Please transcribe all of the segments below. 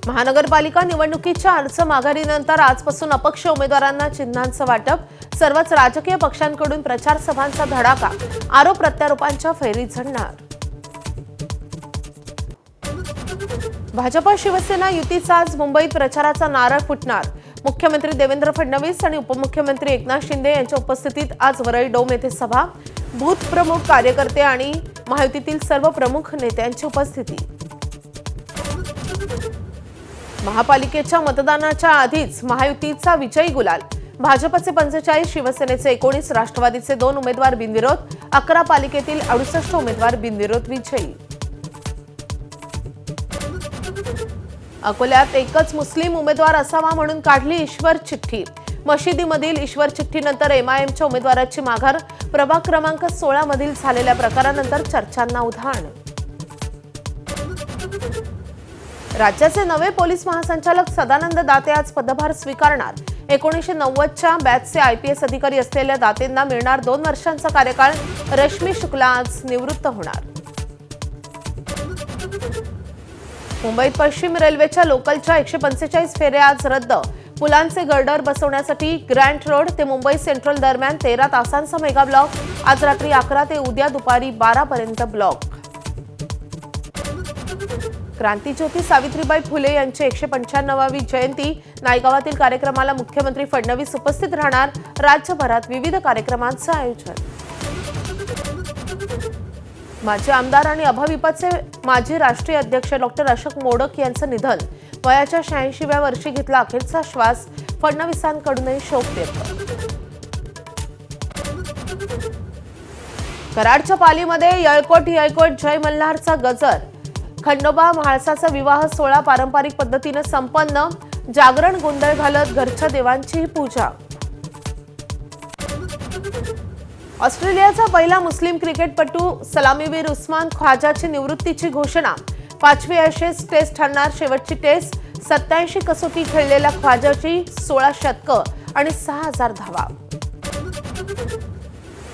महानगरपालिका निवडणुकीच्या अर्ज माघारीनंतर आजपासून अपक्ष उमेदवारांना चिन्हांचं वाटप, सर्वच राजकीय पक्षांकडून प्रचार सभांचा धडाका, आरोप प्रत्यारोपांच्या फैरीत झडणार। भाजप शिवसेना युतीचा आज मुंबईत प्रचाराचा नारळ फुटणार। मुख्यमंत्री देवेंद्र फडणवीस आणि उपमुख्यमंत्री एकनाथ शिंदे यांच्या उपस्थितीत आज वरळी डोम येथे सभा, बूथ प्रमुख, कार्यकर्ते आणि महायुतीतील सर्व प्रमुख नेत्यांची उपस्थिती। महापालिकेच्या मतदानाच्या आधीच महायुतीचा विजयी गुलाल, भाजपचे 45, शिवसेनेचे 19, राष्ट्रवादीचे 2 उमेदवार बिनविरोध, 11 पालिकेतील 68 उमेदवार बिनविरोध विजयी। अकोल्यात एकच मुस्लिम उमेदवार असावा म्हणून काढली ईश्वर चिठ्ठी, मशिदीमधील ईश्वर चिठ्ठीनंतर एमआयएमच्या उमेदवाराची माघार, प्रभाग क्रमांक 16 मधील झालेल्या प्रकारानंतर चर्चांना उधाण। राज्याचे नवे पोलीस महासंचालक सदानंद दाते आज पदभार स्वीकारणार। 1990च्या बॅचचे आयपीएस अधिकारी असलेल्या दातेंना मिळणार 2 वर्षांचा कार्यकाळ, रश्मी शुक्ला आज निवृत्त होणार। मुंबईत पश्चिम रेल्वेच्या लोकलच्या 145 फेऱ्या आज रद्द, पुलांचे गर्डर बसवण्यासाठी ग्रँट रोड ते मुंबई सेंट्रल दरम्यान 13 तासांचा मेगा ब्लॉक, आज रात्री 11 ते उद्या दुपारी 12 पर्यंत ब्लॉक। क्रांतीज्योती सावित्रीबाई फुले यांची 195वी जयंती, नायगावातील कार्यक्रमाला मुख्यमंत्री फडणवीस उपस्थित राहणार, राज्यभरात विविध कार्यक्रमांचं आयोजन। माजी आमदार आणि अभाविपचे माजी राष्ट्रीय अध्यक्ष डॉक्टर अशोक मोडक यांचं निधन, वयाच्या 86व्या वर्षी घेतला अखेरचा श्वास, फडणवीसांकडूनही शोक व्यक्त। कराडच्या पालीमध्ये यळकोट यळकोट जय मल्हारचा गजर, खंडोबा म्हाळसाचा विवाह सोहळा पारंपरिक पद्धतीने संपन्न, जागरण गोंधळ घालत घरच्या देवांची पूजा। ऑस्ट्रेलियाचा पहिला मुस्लिम क्रिकेटपटू सलामीवीर उस्मान ख्वाजाची निवृत्तीची घोषणा, 5वी ॲशेस टेस्ट ठरणार शेवटची टेस्ट, 87 कसोटी खेळलेल्या ख्वाजाची 16 शतकं आणि 6000 धावा।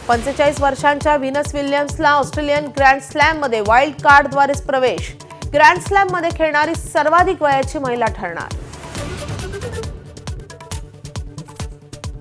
45 वर्षांच्या व्हीनस विल्यम्सला ऑस्ट्रेलियन ग्रँड स्लॅममध्ये वाईल्ड कार्डद्वारे प्रवेश, ग्रँड स्लॅममध्ये खेळणारी सर्वाधिक वयाची महिला ठरणार।